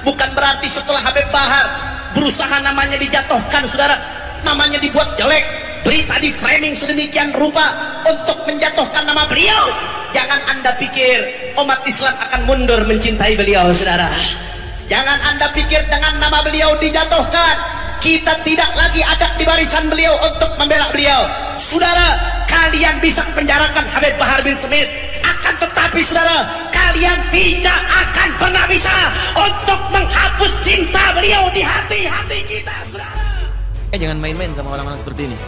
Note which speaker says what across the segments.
Speaker 1: Bukan berarti setelah Habib Bahar berusaha namanya dijatuhkan, saudara, namanya dibuat jelek, berita di framing sedemikian rupa untuk menjatuhkan nama beliau. Jangan anda pikir umat Islam akan mundur mencintai beliau, saudara. Jangan anda pikir dengan nama beliau dijatuhkan, kita tidak lagi ada di barisan beliau untuk membela beliau. Saudara, kalian bisa penjarakan Habib Bahar bin Smith, akan tetapi saudara, kalian tidak akan pernah bisa untuk menghapus cinta beliau di hati-hati kita, saudara.
Speaker 2: Jangan main-main sama orang-orang seperti ini.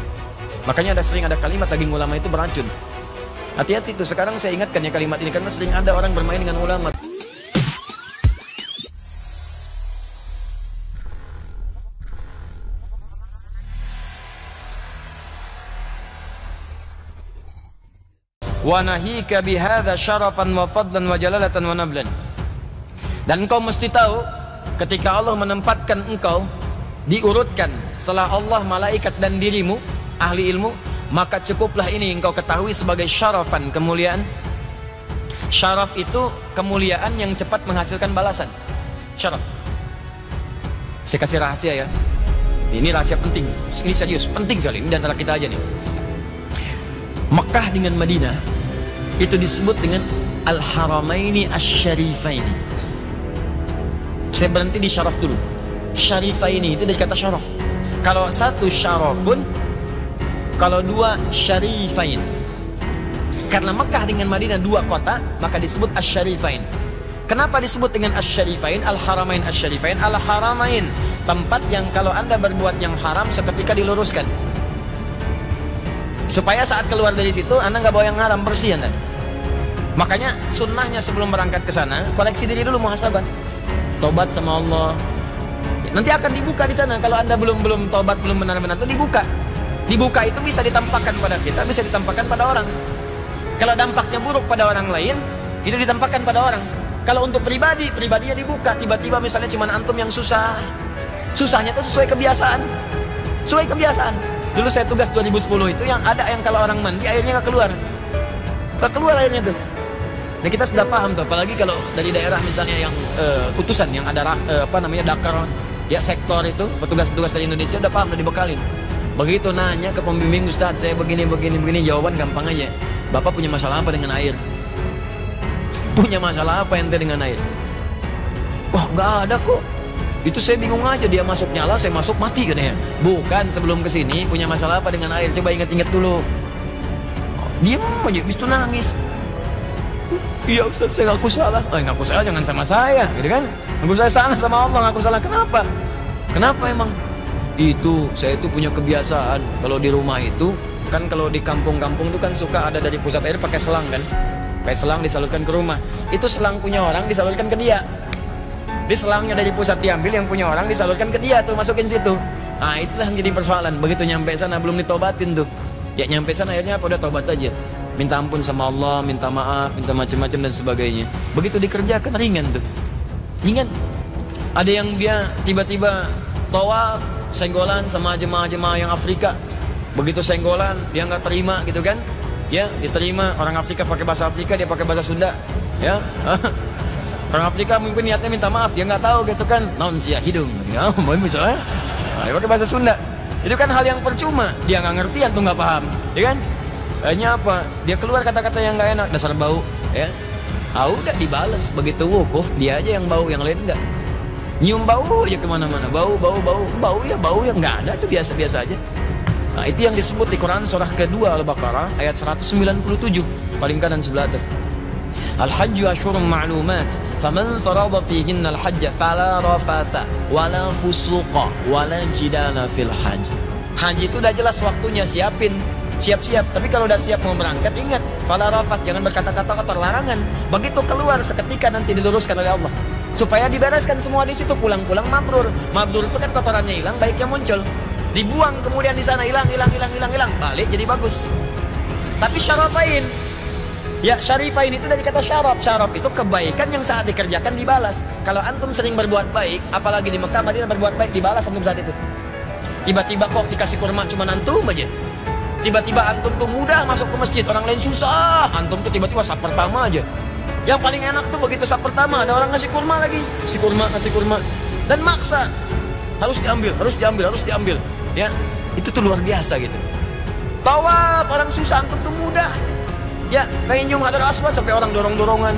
Speaker 2: Makanya sering ada kalimat daging ulama itu beracun. Hati-hati tuh, sekarang saya ingatkan ya kalimat ini karena sering ada orang bermain dengan ulama. Wa nahika bihadza syarafan wa fadlan wa jalalatan wa nablan. Dan engkau mesti tahu ketika Allah menempatkan engkau diurutkan setelah Allah, malaikat dan dirimu ahli ilmu, maka cukuplah ini engkau ketahui sebagai syarafan, kemuliaan. Syaraf itu kemuliaan yang cepat menghasilkan balasan. Syaraf. Saya kasih rahasia ya. Ini rahasia penting. Ini serius, penting sekali. Ini di antara kita aja nih. Mekah dengan Madinah itu disebut dengan Al-Haramaini Asy-Syarifaini. Saya berhenti di syaraf dulu. Syarifaini itu dari kata syaraf. Kalau satu syarafun, kalau dua syarifain. Karena Mekah dengan Madinah dua kota, maka disebut Asy-Syarifain. Kenapa disebut dengan Asy-Syarifain? Al-Haramain Asy-Syarifain. Al-Haramain, tempat yang kalau anda berbuat yang haram seketika diluruskan, supaya saat keluar dari situ anda nggak bawa yang haram, bersih anda. Makanya sunnahnya sebelum berangkat ke sana, koleksi diri dulu, muhasabah, tobat sama Allah. Nanti akan dibuka di sana. Kalau anda belum tobat, belum benar-benar, itu dibuka. Dibuka itu bisa ditampakkan pada kita, bisa ditampakkan pada orang. Kalau dampaknya buruk pada orang lain, itu ditampakkan pada orang. Kalau untuk pribadinya dibuka. Tiba-tiba misalnya cuma antum yang susah, susahnya itu sesuai kebiasaan, sesuai kebiasaan. Dulu saya tugas 2010 itu yang ada yang kalau orang mandi airnya nggak keluar airnya tuh. Nah kita sudah paham tuh, apalagi kalau dari daerah misalnya yang utusan yang ada dakar ya, sektor itu petugas-petugas dari Indonesia udah paham, udah dibekalin. Begitu nanya ke pembimbing, Ustadz saya begini, jawaban gampang aja. Bapak punya masalah apa dengan air? Punya masalah apa ente dengan air? Wah nggak ada kok. Itu saya bingung aja, dia masuk nyala, saya masuk mati katanya. Bukan, sebelum kesini punya masalah apa dengan air? Coba ingat-ingat dulu. Diam aja, habis itu nangis. Iya Ustaz, saya ngaku salah. Ngaku salah jangan sama saya, gitu kan? Ngaku saya salah sama Allah, ngaku salah. Kenapa? Kenapa emang? Itu, saya itu punya kebiasaan. Kalau di rumah itu, kan kalau di kampung-kampung itu kan suka ada dari pusat air pakai selang kan? Pakai selang disalurkan ke rumah. Itu selang punya orang disalurkan ke dia. Di selangnya dari pusat diambil, yang punya orang disalurkan ke dia tuh, masukin situ. Nah itulah yang jadi persoalan. Begitu nyampe sana belum ditobatin tuh. Ya nyampe sana akhirnya apa, udah tobat aja, minta ampun sama Allah, minta maaf, minta macam-macam dan sebagainya. Begitu dikerjakan ringan tuh, ringan. Ada yang dia tiba-tiba tawaf senggolan sama jemaah-jemaah yang Afrika. Begitu senggolan dia nggak terima gitu kan? Ya diterima, orang Afrika pakai bahasa Afrika, dia pakai bahasa Sunda. Ya orang Afrika mungkin niatnya minta maaf, dia nggak tahu gitu kan? Non sia hidung, ya mau misalnya, dia pakai bahasa Sunda. Itu kan hal yang percuma, dia nggak ngerti, antum nggak paham, ya kan? Akhirnya apa? Dia keluar kata-kata yang nggak enak, dasar bau, ya. Udah dibalas, begitu wukuf dia aja yang bau, yang lain enggak. Nyium bau aja kemana-mana, bau ya nggak ada, itu biasa-biasa aja. Nah itu yang disebut di Quran surah kedua Al-Baqarah ayat 197 paling kanan sebelah atas. Al-Hajju asyurun ma'lumat, faman farada fihinna al-hajja fala rafatha wala fusuqa wala jidala fil hajj. Haji itu udah jelas waktunya, siap-siap. Tapi kalau udah siap mau berangkat, ingat, fala rafas, jangan berkata-kata kotor, larangan. Begitu keluar seketika nanti diluruskan oleh Allah. Supaya dibereskan semua di situ, pulang-pulang mabrur. Mabrur itu kan kotorannya hilang, baiknya muncul. Dibuang kemudian di sana, hilang, balik jadi bagus. Tapi syarafain, ya syarifain itu dari kata syaraf. Syaraf itu kebaikan yang saat dikerjakan dibalas. Kalau antum sering berbuat baik, apalagi di Mekah Madinah berbuat baik, dibalas antum saat itu. Tiba-tiba kok dikasih kurma cuma antum aja. Tiba-tiba antum tuh mudah masuk ke masjid, orang lain susah. Antum tuh tiba-tiba saf pertama aja. Yang paling enak tuh begitu sap pertama ada orang ngasih kurma lagi, ngasih kurma dan maksa harus diambil. Ya, itu tuh luar biasa gitu. Tawaf orang susah, antum tuh mudah. Ya, pengen nyium Hajar Aswad sampai orang dorong-dorongan,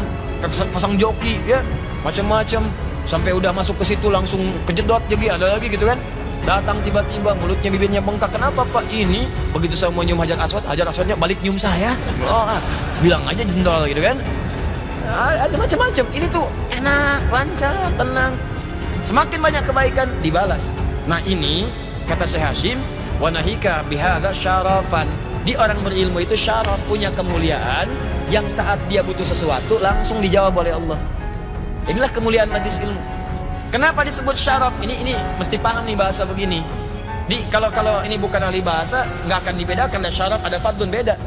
Speaker 2: pasang joki, ya, macam-macam. Sampai udah masuk ke situ langsung kejedot jadi ada lagi gitu kan. Datang tiba-tiba mulutnya bibirnya bengkak. Kenapa Pak? Ini begitu saya mau nyium Hajar Aswadnya balik nyium saya. Bilang aja jendol gitu kan. Ada macam-macam. Ini tuh enak, lancar, tenang. Semakin banyak kebaikan dibalas. Nah ini kata Syekh Hashim, wa nahika bihadza syarafan. Di orang berilmu itu syaraf, punya kemuliaan yang saat dia butuh sesuatu langsung dijawab oleh Allah. Inilah kemuliaan majlis ilmu. Kenapa disebut syaraf? Ini mesti paham nih bahasa begini. Kalau ini bukan ahli bahasa nggak akan dibedakan. Ada syaraf, ada fadlun, beda.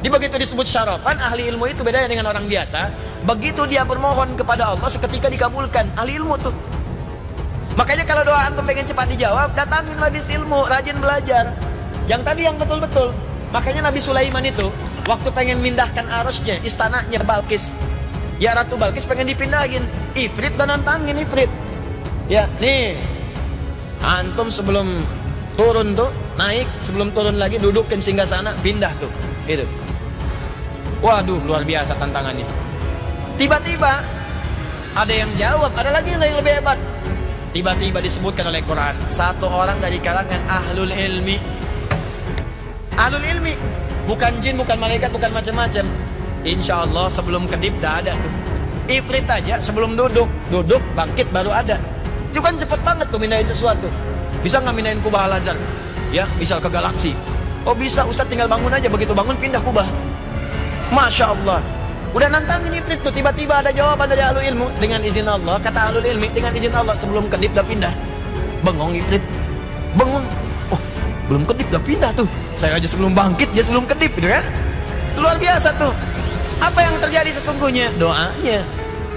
Speaker 2: Begitu disebut syarafan, ahli ilmu itu bedanya dengan orang biasa. Begitu dia bermohon kepada Allah seketika dikabulkan. Ahli ilmu tuh. Makanya kalau doa antum pengen cepat dijawab, datangin majlis ilmu, rajin belajar. Yang tadi yang betul-betul. Makanya Nabi Sulaiman itu waktu pengen mindahkan arasnya, istananya Balkis, ya Ratu Balkis pengen dipindahin, Ifrit dan nantangin Ifrit. Ya nih, antum sebelum turun tuh naik, sebelum turun lagi dudukin singgasana, pindah tuh, itu. Waduh, luar biasa tantangannya. Tiba-tiba ada yang jawab, ada lagi yang lebih hebat. Tiba-tiba disebutkan oleh Quran, satu orang dari kalangan ahlul ilmi. Ahlul ilmi, bukan jin, bukan malaikat, bukan macam-macam. Insya Allah sebelum kedip dah ada tuh. Ifrit aja sebelum duduk bangkit baru ada. Itu kan cepet banget tuh mindahin sesuatu. Bisa nggak mindahin kubah Al-Azhar? Ya, misal ke galaksi. Oh bisa, Ustadz tinggal bangun aja, begitu bangun pindah kubah. Masya Allah. Udah nantangin Ifrit tuh, tiba-tiba ada jawaban dari ahlul ilmu dengan izin Allah. Kata ahlul ilmi, dengan izin Allah sebelum kedip dah pindah. Bengong Ifrit, bengong. Oh, belum kedip dah pindah tuh. Saya aja sebelum bangkit, dia sebelum kedip gitu kan. Itu luar biasa tuh. Apa yang terjadi sesungguhnya? Doanya.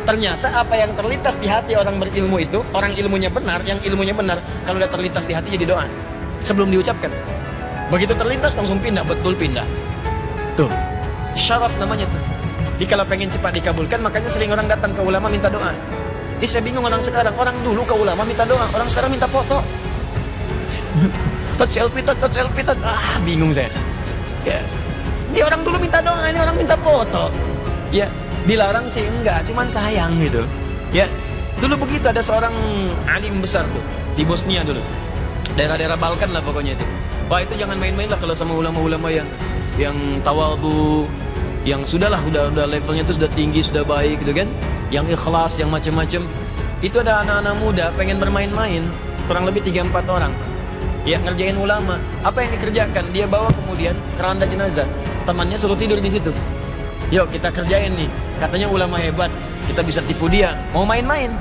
Speaker 2: Ternyata apa yang terlintas di hati orang berilmu itu, orang ilmunya benar, yang ilmunya benar, kalau udah terlintas di hati jadi doa sebelum diucapkan. Begitu terlintas langsung pindah, betul pindah. Tuh, syaraf namanya tuh. Jadi kalau pengen cepat dikabulkan, makanya sering orang datang ke ulama minta doa. Ini saya bingung orang sekarang. Orang dulu ke ulama minta doa, orang sekarang minta foto. Tot selfie. Bingung saya. Ya. Dia orang dulu minta doa, ini orang minta foto. Ya, dilarang sih enggak, cuman sayang gitu. Ya. Dulu begitu ada seorang alim besar tuh di Bosnia dulu. Daerah-daerah Balkan lah pokoknya itu. Wah, itu jangan main-main lah kalau sama ulama-ulama yang tawadhu, yang sudahlah udah levelnya itu sudah tinggi, sudah baik gitu kan. Yang ikhlas, yang macam-macam. Itu ada anak-anak muda pengen bermain-main, kurang lebih 3-4 orang. Ya, ngerjain ulama. Apa yang dikerjakan? Dia bawa kemudian keranda jenazah. Temannya suruh tidur di situ. Yuk kita kerjain nih. Katanya ulama hebat. Kita bisa tipu dia. Mau main-main.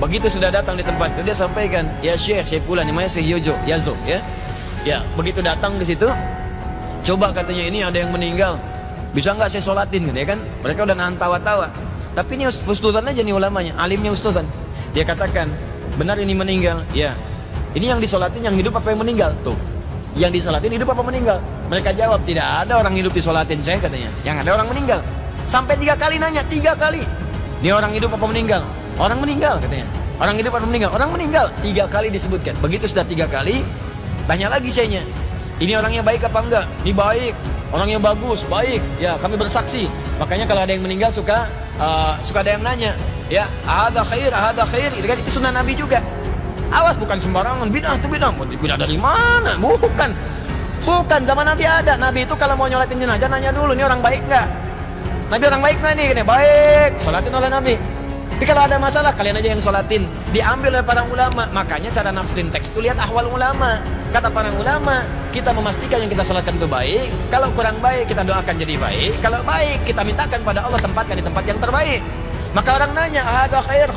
Speaker 2: Begitu sudah datang di tempat itu dia sampaikan, ya Syekh Fulan, namanya Syekh Yazo, ya. Ya, begitu datang ke situ, coba katanya ini ada yang meninggal. Bisa nggak saya sholatin gitu ya kan? Mereka udah nahan tawa-tawa. Tapi ini ustadzan aja nih ulamanya, alimnya ustadzan. Dia katakan, benar ini meninggal. Ya. Ini yang disolatin yang hidup apa yang meninggal? Tuh. Yang disolatin hidup apa meninggal? Mereka jawab, tidak ada orang hidup disolatin saya katanya. Yang ada orang meninggal. Sampai 3 kali nanya, 3 kali. Ini orang hidup apa meninggal? Orang meninggal katanya. Orang hidup apa meninggal? Orang meninggal. 3 kali disebutkan. Begitu sudah 3 kali, tanya lagi sayanya. Ini orangnya baik apa enggak? Ini baik. Orangnya bagus, baik. Ya, kami bersaksi. Makanya kalau ada yang meninggal suka ada yang nanya. Ya, ahada khair. Itu sunnah Nabi juga. Awas, bukan sembarangan, bid'ah itu bid'ah. Bid'ah dari mana? Bukan, zaman Nabi ada. Nabi itu kalau mau nyolatin jenazah nanya dulu, ini orang baik nggak? Nabi orang baik nggak nih? Gini, baik, sholatin oleh Nabi. Tapi kalau ada masalah, kalian aja yang sholatin. Diambil oleh para ulama. Makanya cara nafsirin teks itu lihat ahwal ulama. Kata para ulama, kita memastikan yang kita sholatkan itu baik. Kalau kurang baik, kita doakan jadi baik. Kalau baik, kita mintakan pada Allah tempatkan di tempat yang terbaik. Maka orang nanya, ada khair.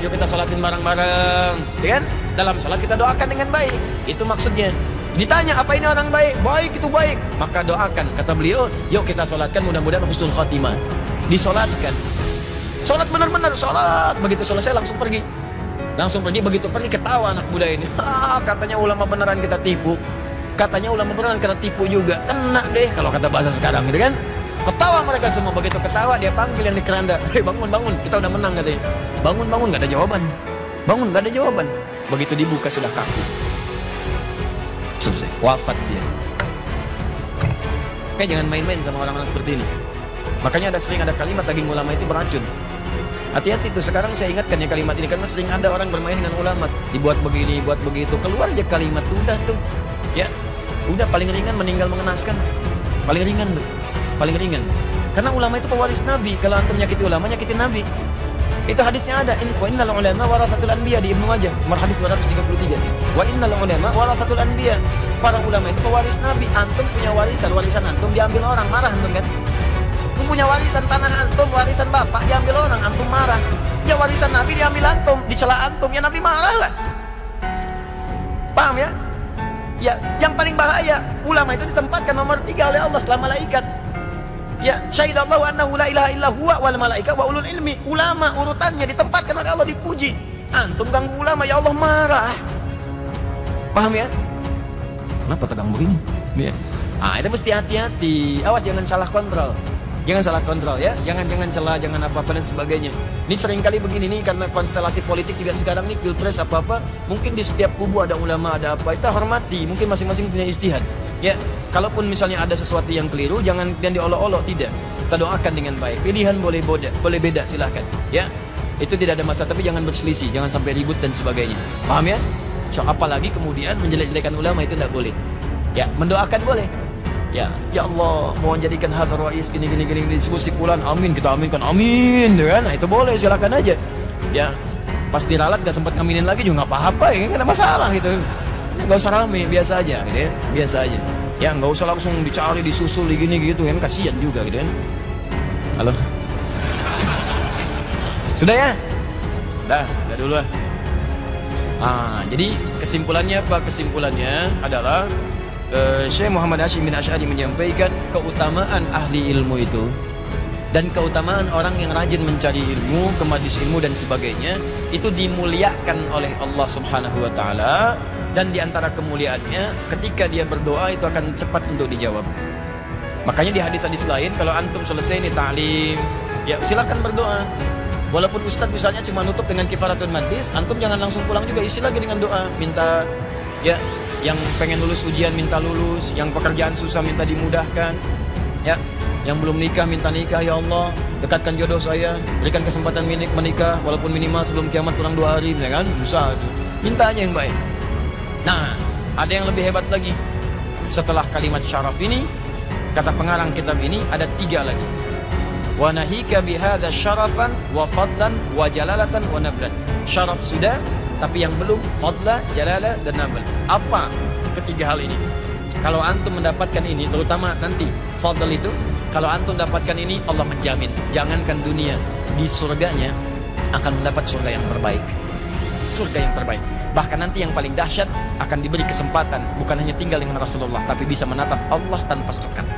Speaker 2: Yuk kita sholatin bareng-bareng, ya kan? Dalam sholat kita doakan dengan baik. Itu maksudnya. Ditanya, apa ini orang baik? Baik, itu baik. Maka doakan. Kata beliau, yuk kita sholatkan mudah-mudahan husnul khotimah. Disolatkan. Sholat benar-benar, sholat. Begitu selesai langsung pergi. Begitu pergi ketawa anak muda ini. Katanya ulama beneran kita tipu. Katanya ulama beneran kita tipu juga. Kena deh kalau kata bahasa sekarang gitu kan. Ketawa mereka semua. Begitu ketawa dia panggil yang di keranda, hei bangun, bangun, kita udah menang katanya. Bangun, bangun, gak ada jawaban. Bangun, gak ada jawaban. Begitu dibuka sudah kaku. Selesai, wafat dia. Oke, jangan main-main sama orang-orang seperti ini. Makanya sering ada kalimat daging ulama itu beracun. Hati-hati tuh, sekarang saya ingatkan ya kalimat ini, karena sering ada orang bermain dengan ulama. Dibuat begini, buat begitu, keluar aja kalimat, udah tuh. Ya, udah paling ringan meninggal mengenaskan. Paling ringan tuh, paling ringan. Karena ulama itu pewaris Nabi. Kalau antum nyakiti ulama, nyakitin Nabi. Itu hadisnya ada. Wa innal ulama warathatul anbiya di Ibnu Majah, nomor hadis 233. Wa innal ulama warathatul anbiya. Para ulama itu pewaris Nabi. Antum punya warisan, warisan antum diambil orang, marah antum kan? Antum punya warisan tanah antum, warisan bapak diambil orang, antum marah. Ya warisan Nabi diambil antum, dicela antum, ya Nabi marah lah. Paham ya? Ya, yang paling bahaya, ulama itu ditempatkan nomor 3 oleh Allah setelah malaikat. Ya, syahidallahu annahu la ilaha illa huwa wal malaika wa ulul ilmi. Ulama urutannya ditempatkan oleh Allah, dipuji. Antum ganggu ulama, ya Allah marah. Paham ya? Kenapa tegang begini? Ya. Ah, itu mesti hati-hati. Awas jangan salah kontrol. Jangan salah kontrol ya. Jangan celah, jangan apa-apa dan sebagainya. Ini seringkali begini nih, karena konstelasi politik juga sekarang nih, pilpres apa-apa, mungkin di setiap kubu ada ulama, ada apa. Kita hormati, mungkin masing-masing punya ijtihad. Ya, kalaupun misalnya ada sesuatu yang keliru, jangan kemudian diolok-olok, tidak. Kita doakan dengan baik. Pilihan boleh beda, silahkan. Ya, itu tidak ada masalah, tapi jangan berselisih, jangan sampai ribut dan sebagainya. Paham ya? So, apalagi kemudian menjelek-jelekan ulama itu tidak boleh. Ya, mendoakan boleh. Ya Allah, mohon jadikan hadar rais gini diskusi pulan, amin, kita aminkan, amin, kan? Nah, itu boleh, silakan aja. Ya, pas diralat gak sempat ngaminin lagi juga nggak apa-apa, ya nggak ada masalah gitu. Nggak usah rame, biasa aja, gitu ya, biasa aja. Ya nggak usah langsung dicari, disusul, gini gitu kan, kasihan juga gitu kan. Halo, sudah ya, udah dulu lah. Jadi kesimpulannya apa? Kesimpulannya adalah Syekh Muhammad Hashim bin Asy'ari menyampaikan keutamaan ahli ilmu itu dan keutamaan orang yang rajin mencari ilmu, ke majelis ilmu dan sebagainya, itu dimuliakan oleh Allah Subhanahu wa taala, dan diantara kemuliaannya ketika dia berdoa itu akan cepat untuk dijawab. Makanya di hadis-hadis lain, kalau antum selesai nih ta'lim, ya silakan berdoa. Walaupun ustadz misalnya cuma nutup dengan kifaratul majlis, antum jangan langsung pulang juga, isi lagi dengan doa, minta ya, yang pengen lulus ujian minta lulus, yang pekerjaan susah minta dimudahkan, ya, yang belum nikah minta nikah, ya Allah dekatkan jodoh saya, berikan kesempatan menikah walaupun minimal sebelum kiamat kurang 2 hari, ya kan, susah, minta aja yang baik. Nah, ada yang lebih hebat lagi. Setelah kalimat syaraf ini, kata pengarang kitab ini ada 3 lagi. Wa nahika bihadza syarafan wa fadlan wa jalalatan wa nablan. Syaraf sudah, tapi yang belum fadla, jalala, dan nabl. Apa ketiga hal ini? Kalau antum mendapatkan ini, terutama nanti fadl itu, kalau antum dapatkan ini, Allah menjamin, jangankan dunia, di surganya akan mendapat surga yang terbaik. Surga yang terbaik. Bahkan nanti yang paling dahsyat, akan diberi kesempatan bukan hanya tinggal dengan Rasulullah, tapi bisa menatap Allah tanpa sekat.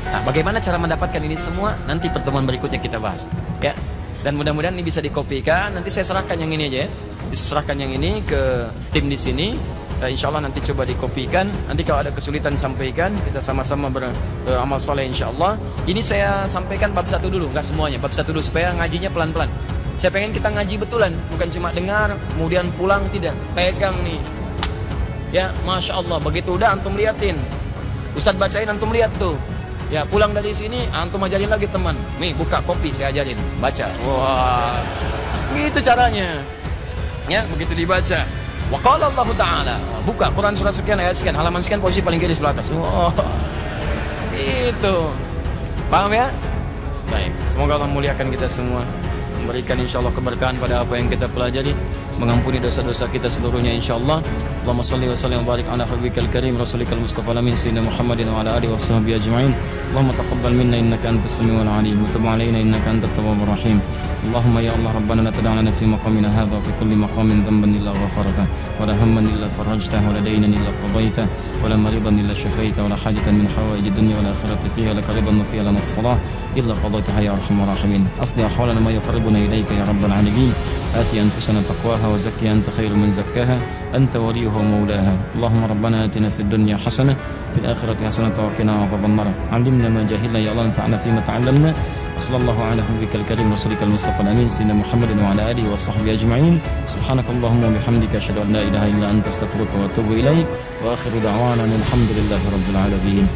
Speaker 2: Nah, bagaimana cara mendapatkan ini semua? Nanti pertemuan berikutnya kita bahas, ya. Dan mudah-mudahan ini bisa dikopikan. Nanti saya serahkan yang ini aja ya. Diserahkan yang ini ke tim di sini. Insya Allah nanti coba dikopikan. Nanti kalau ada kesulitan sampaikan, kita sama-sama beramal soleh insya Allah. Ini saya sampaikan bab 1 dulu, nggak semuanya, bab 1 dulu supaya ngajinya pelan-pelan. Saya pengen kita ngaji betulan, bukan cuma dengar kemudian pulang, tidak. Pegang nih, ya Masya Allah. Begitu udah antum liatin, Ustadz bacain, antum lihat tuh. Ya pulang dari sini antum ajarin lagi teman. Nih buka kopi, saya ajarin, baca. Wah, gitu caranya. Ya begitu dibaca. Wa qala Allah Ta'ala, buka Quran surat sekian, ayat sekian, halaman sekian, posisi paling kiri sebelah atas. Wah, itu. Paham ya? Baik, semoga Allah muliakan kita semua, memberikan insyaAllah keberkahan pada apa yang kita pelajari, mengampuni dosa-dosa kita seluruhnya insyaAllah. Allahumma salli wa sallim wa barik ala habibikal karim rasulikal mustafa alamin sayyidina Muhammadin wa ala alihi wa sahbihi ajma'in. Allahumma taqabbal minna innaka antas samiul alim wa tub alaina innaka antat tawwabur rahim. Allahumma ya Allah rabbana la tad'a lana fi maqamina hadha wa fi kulli maqamin dhanban illa ghafarta wa la hamman illa farajta wa la daynan illa qadayta wa la maridan illa shafaita wa la hajatan min hawaij ad-dunya wal akhirati fiha laka ridan wa fiha lana as-salah illa qadaytaha ya arhamar rahimin. Asli ahwalana ma yuqarribuna
Speaker 3: وتوبنا إليك يا رب العالمين. آت أنفسنا تقواها وزكها أنت خير من زكاها أنت وليها ومولاها. اللهم ربنا آتنا في الدنيا حسنة في الآخرة حسنة وقنا عذاب النار. علمنا ما جهلنا يا الله، انفعنا فيما تعلمنا. صلى الله على حبيبك الكريم رسولك المصطفى الأمين سيدنا محمد وعلى آله وصحبه أجمعين. سبحانك اللهم وبحمدك أشهد أن لا إله إلا أنت أستغفرك وأتوب إليك، وآخر دعوانا الحمد لله رب العالمين.